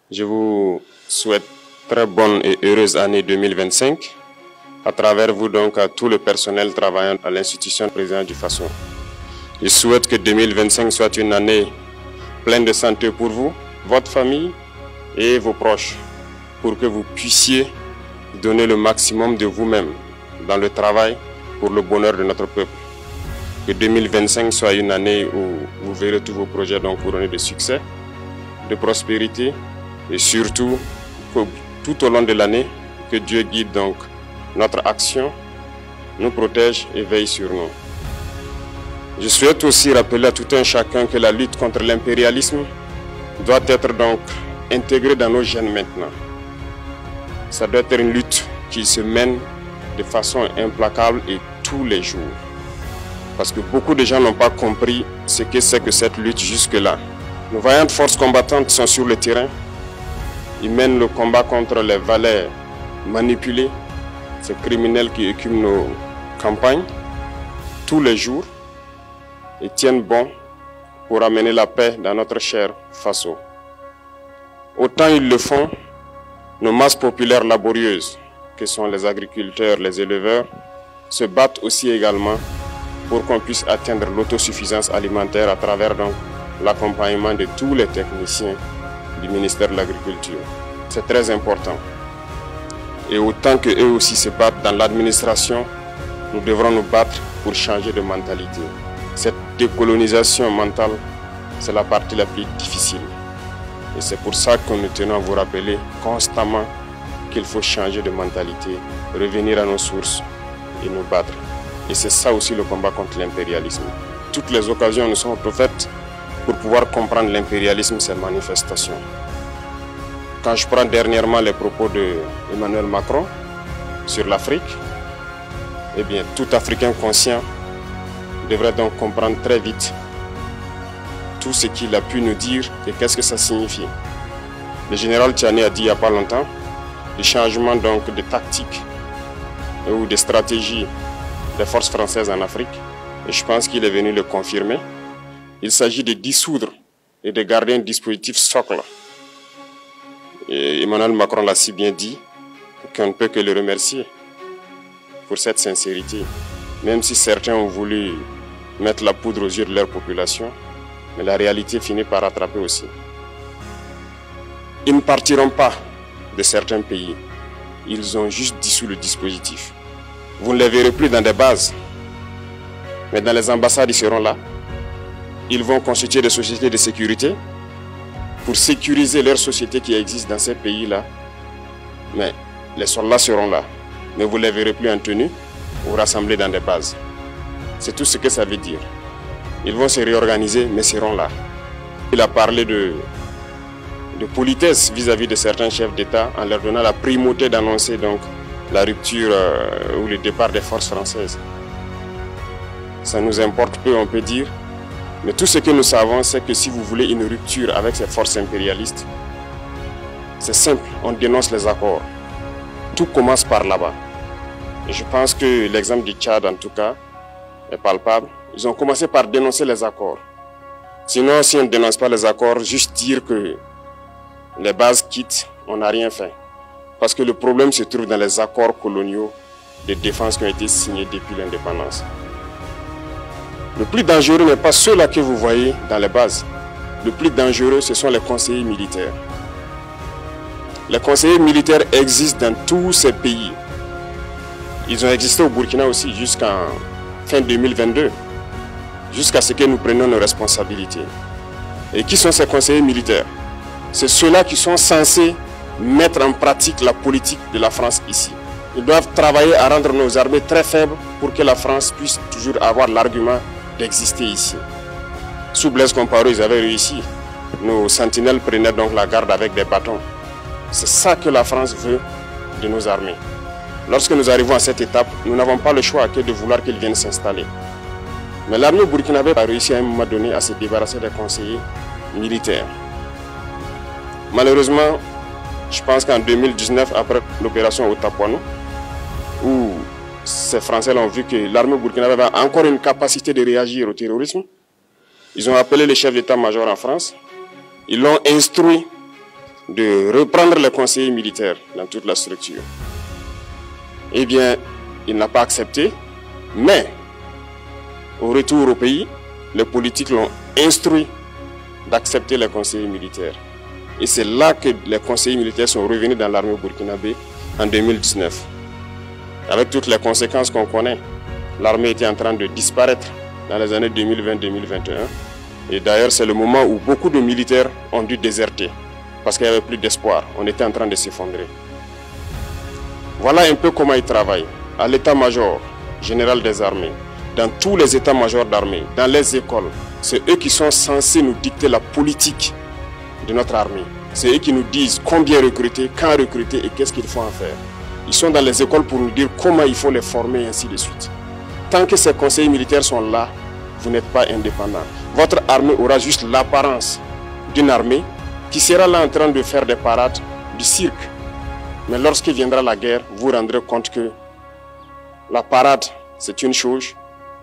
Je vous souhaite très bonne et heureuse année 2025, à travers vous donc à tout le personnel travaillant à l'institution président du FASO. Je souhaite que 2025 soit une année pleine de santé pour vous, votre famille et vos proches, pour que vous puissiez donner le maximum de vous-même dans le travail pour le bonheur de notre peuple. Que 2025 soit une année où vous verrez tous vos projets donc couronnés de succès, de prospérité et surtout que tout au long de l'année, que Dieu guide donc notre action, nous protège et veille sur nous. Je souhaite aussi rappeler à tout un chacun que la lutte contre l'impérialisme doit être donc intégrée dans nos gènes maintenant. Ça doit être une lutte qui se mène de façon implacable et tous les jours. Parce que beaucoup de gens n'ont pas compris ce que c'est que cette lutte jusque-là. Nos vaillantes forces combattantes sont sur le terrain. Ils mènent le combat contre les valets manipulés, ces criminels qui écument nos campagnes tous les jours et tiennent bon pour amener la paix dans notre cher FASO. Autant ils le font, nos masses populaires laborieuses, que sont les agriculteurs, les éleveurs, se battent aussi également pour qu'on puisse atteindre l'autosuffisance alimentaire à travers donc l'accompagnement de tous les techniciens du ministère de l'Agriculture. C'est très important. Et autant qu'eux aussi se battent dans l'administration, nous devrons nous battre pour changer de mentalité. Cette décolonisation mentale, c'est la partie la plus difficile. Et c'est pour ça que nous tenons à vous rappeler constamment qu'il faut changer de mentalité, revenir à nos sources et nous battre. Et c'est ça aussi le combat contre l'impérialisme. Toutes les occasions nous sont offertes pour pouvoir comprendre l'impérialisme, ces manifestations. Quand je prends dernièrement les propos d'Emmanuel Macron sur l'Afrique, eh bien, tout Africain conscient devrait donc comprendre très vite tout ce qu'il a pu nous dire et qu'est-ce que ça signifie. Le général Tiani a dit il n'y a pas longtemps, le changement donc de tactique ou de stratégie des forces françaises en Afrique, et je pense qu'il est venu le confirmer. Il s'agit de dissoudre et de garder un dispositif socle. Et Emmanuel Macron l'a si bien dit qu'on ne peut que le remercier pour cette sincérité. Même si certains ont voulu mettre la poudre aux yeux de leur population, mais la réalité finit par rattraper aussi. Ils ne partiront pas de certains pays. Ils ont juste dissous le dispositif. Vous ne les verrez plus dans des bases, mais dans les ambassades, ils seront là. Ils vont constituer des sociétés de sécurité pour sécuriser leurs sociétés qui existent dans ces pays-là. Mais les soldats seront là, mais vous ne les verrez plus en tenue ou rassemblés dans des bases. C'est tout ce que ça veut dire. Ils vont se réorganiser, mais seront là. Il a parlé de politesse vis-à-vis de certains chefs d'État en leur donnant la primauté d'annoncer donc la rupture ou le départ des forces françaises. Ça nous importe peu, on peut dire. Mais tout ce que nous savons, c'est que si vous voulez une rupture avec ces forces impérialistes, c'est simple, on dénonce les accords. Tout commence par là-bas. Et je pense que l'exemple du Tchad, en tout cas, est palpable. Ils ont commencé par dénoncer les accords. Sinon, si on ne dénonce pas les accords, juste dire que les bases quittent, on n'a rien fait. Parce que le problème se trouve dans les accords coloniaux de défense qui ont été signés depuis l'indépendance. Le plus dangereux n'est pas ceux-là que vous voyez dans les bases. Le plus dangereux, ce sont les conseillers militaires. Les conseillers militaires existent dans tous ces pays. Ils ont existé au Burkina aussi jusqu'en fin 2022, jusqu'à ce que nous prenions nos responsabilités. Et qui sont ces conseillers militaires? C'est ceux-là qui sont censés mettre en pratique la politique de la France ici. Ils doivent travailler à rendre nos armées très faibles pour que la France puisse toujours avoir l'argument d'exister ici. Sous Blaise Compaoré, ils avaient réussi. Nos sentinelles prenaient donc la garde avec des bâtons. C'est ça que la France veut de nos armées. Lorsque nous arrivons à cette étape, nous n'avons pas le choix que de vouloir qu'ils viennent s'installer. Mais l'armée burkinabé a réussi à un moment donné à se débarrasser des conseillers militaires. Malheureusement, je pense qu'en 2019, après l'opération Otapuano, où ces Français ont vu que l'armée burkinabé avait encore une capacité de réagir au terrorisme, ils ont appelé le chef d'état-major en France, ils l'ont instruit de reprendre les conseillers militaires dans toute la structure. Eh bien, il n'a pas accepté, mais au retour au pays, les politiques l'ont instruit d'accepter les conseillers militaires. Et c'est là que les conseillers militaires sont revenus dans l'armée burkinabé en 2019. Avec toutes les conséquences qu'on connaît, l'armée était en train de disparaître dans les années 2020-2021. Et d'ailleurs, c'est le moment où beaucoup de militaires ont dû déserter parce qu'il n'y avait plus d'espoir. On était en train de s'effondrer. Voilà un peu comment ils travaillent. À l'état-major général des armées, dans tous les états-majors d'armée, dans les écoles, c'est eux qui sont censés nous dicter la politique de notre armée. C'est eux qui nous disent combien recruter, quand recruter et qu'est-ce qu'il faut en faire. Ils sont dans les écoles pour nous dire comment il faut les former et ainsi de suite. Tant que ces conseillers militaires sont là, vous n'êtes pas indépendant. Votre armée aura juste l'apparence d'une armée qui sera là en train de faire des parades, du cirque. Mais lorsque viendra la guerre, vous vous rendrez compte que la parade, c'est une chose,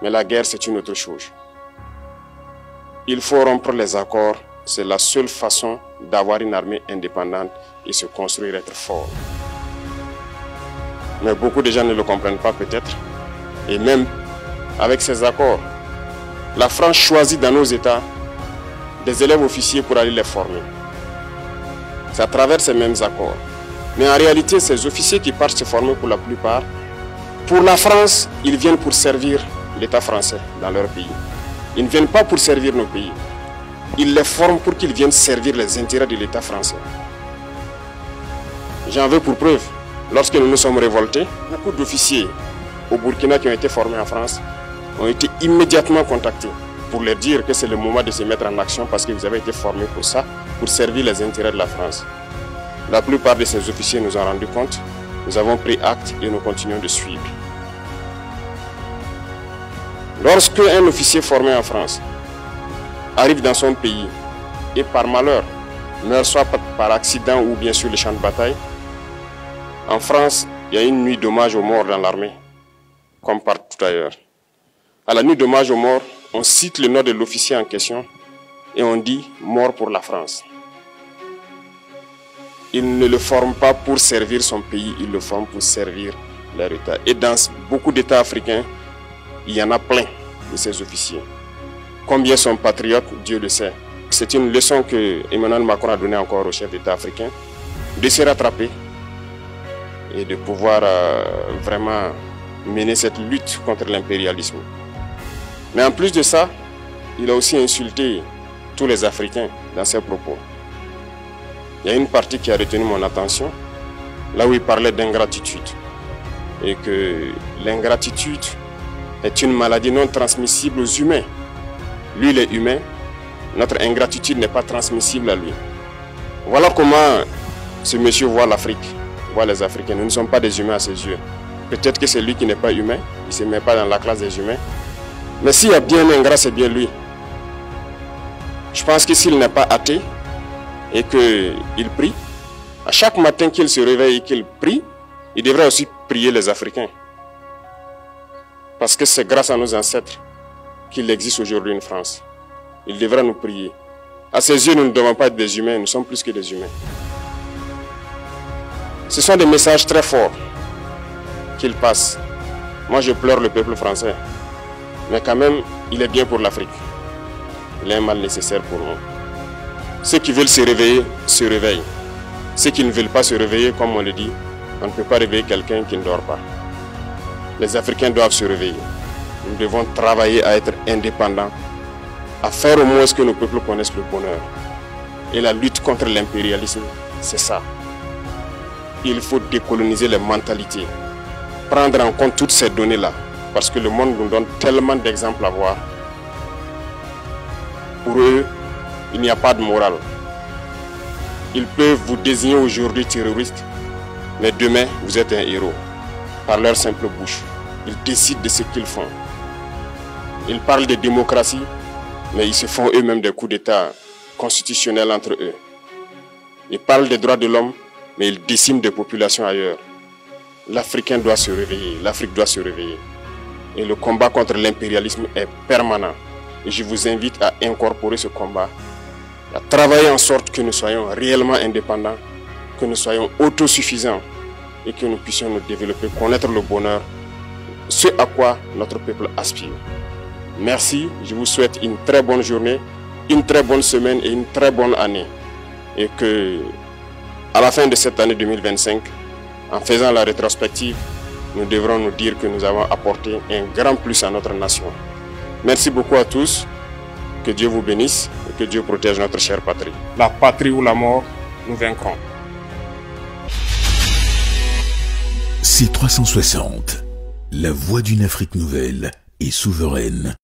mais la guerre, c'est une autre chose. Il faut rompre les accords. C'est la seule façon d'avoir une armée indépendante et se construire, être fort. Mais beaucoup de gens ne le comprennent pas peut-être. Et même avec ces accords, la France choisit dans nos États des élèves officiers pour aller les former. C'est à travers ces mêmes accords. Mais en réalité, ces officiers qui partent se former pour la plupart, pour la France, ils viennent pour servir l'État français dans leur pays. Ils ne viennent pas pour servir nos pays. Ils les forment pour qu'ils viennent servir les intérêts de l'État français. J'en veux pour preuve. Lorsque nous nous sommes révoltés, beaucoup d'officiers au Burkina qui ont été formés en France ont été immédiatement contactés pour leur dire que c'est le moment de se mettre en action parce que vous avez été formés pour ça, pour servir les intérêts de la France. La plupart de ces officiers nous ont rendu compte, nous avons pris acte et nous continuons de suivre. Lorsque un officier formé en France arrive dans son pays et par malheur meurt soit par accident ou bien sur le champ de bataille, en France, il y a une nuit d'hommage aux morts dans l'armée, comme partout ailleurs. À la nuit d'hommage aux morts, on cite le nom de l'officier en question et on dit « mort pour la France ». Il ne le forme pas pour servir son pays, il le forme pour servir leur État. Et dans beaucoup d'États africains, il y en a plein de ces officiers. Combien sont patriotes, Dieu le sait. C'est une leçon que Emmanuel Macron a donnée encore aux chefs d'État africains, de se rattraper et de pouvoir vraiment mener cette lutte contre l'impérialisme. Mais en plus de ça, il a aussi insulté tous les Africains dans ses propos. Il y a une partie qui a retenu mon attention, là où il parlait d'ingratitude. Et que l'ingratitude est une maladie non transmissible aux humains. Lui, il est humain, notre ingratitude n'est pas transmissible à lui. Voilà comment ce monsieur voit l'Afrique, voit les Africains. Nous ne sommes pas des humains à ses yeux. Peut-être que c'est lui qui n'est pas humain, il ne se met pas dans la classe des humains. Mais s'il y a bien un ingrat, c'est bien lui. Je pense que s'il n'est pas athée et qu'il prie, à chaque matin qu'il se réveille et qu'il prie, il devrait aussi prier les Africains. Parce que c'est grâce à nos ancêtres qu'il existe aujourd'hui une France. Il devra nous prier. À ses yeux, nous ne devons pas être des humains, nous sommes plus que des humains. Ce sont des messages très forts qu'il passe. Moi, je pleure le peuple français. Mais quand même, il est bien pour l'Afrique. Il est un mal nécessaire pour nous. Ceux qui veulent se réveiller, se réveillent. Ceux qui ne veulent pas se réveiller, comme on le dit, on ne peut pas réveiller quelqu'un qui ne dort pas. Les Africains doivent se réveiller. Nous devons travailler à être indépendants, à faire au moins ce que nos peuples connaissent le bonheur. Et la lutte contre l'impérialisme, c'est ça. Il faut décoloniser les mentalités, prendre en compte toutes ces données-là, parce que le monde nous donne tellement d'exemples à voir. Pour eux, il n'y a pas de morale. Ils peuvent vous désigner aujourd'hui terroriste, mais demain, vous êtes un héros. Par leur simple bouche. Ils décident de ce qu'ils font. Ils parlent de démocratie, mais ils se font eux-mêmes des coups d'État constitutionnels entre eux. Ils parlent des droits de l'homme, mais ils déciment des populations ailleurs. L'Africain doit se réveiller, l'Afrique doit se réveiller. Et le combat contre l'impérialisme est permanent. Et je vous invite à incorporer ce combat à travailler en sorte que nous soyons réellement indépendants, que nous soyons autosuffisants et que nous puissions nous développer, connaître le bonheur, ce à quoi notre peuple aspire. Merci, je vous souhaite une très bonne journée, une très bonne semaine et une très bonne année. Et que, à la fin de cette année 2025, en faisant la rétrospective, nous devrons nous dire que nous avons apporté un grand plus à notre nation. Merci beaucoup à tous, que Dieu vous bénisse et que Dieu protège notre chère patrie. La patrie ou la mort, nous vaincrons. C360, la voix d'une Afrique nouvelle et souveraine.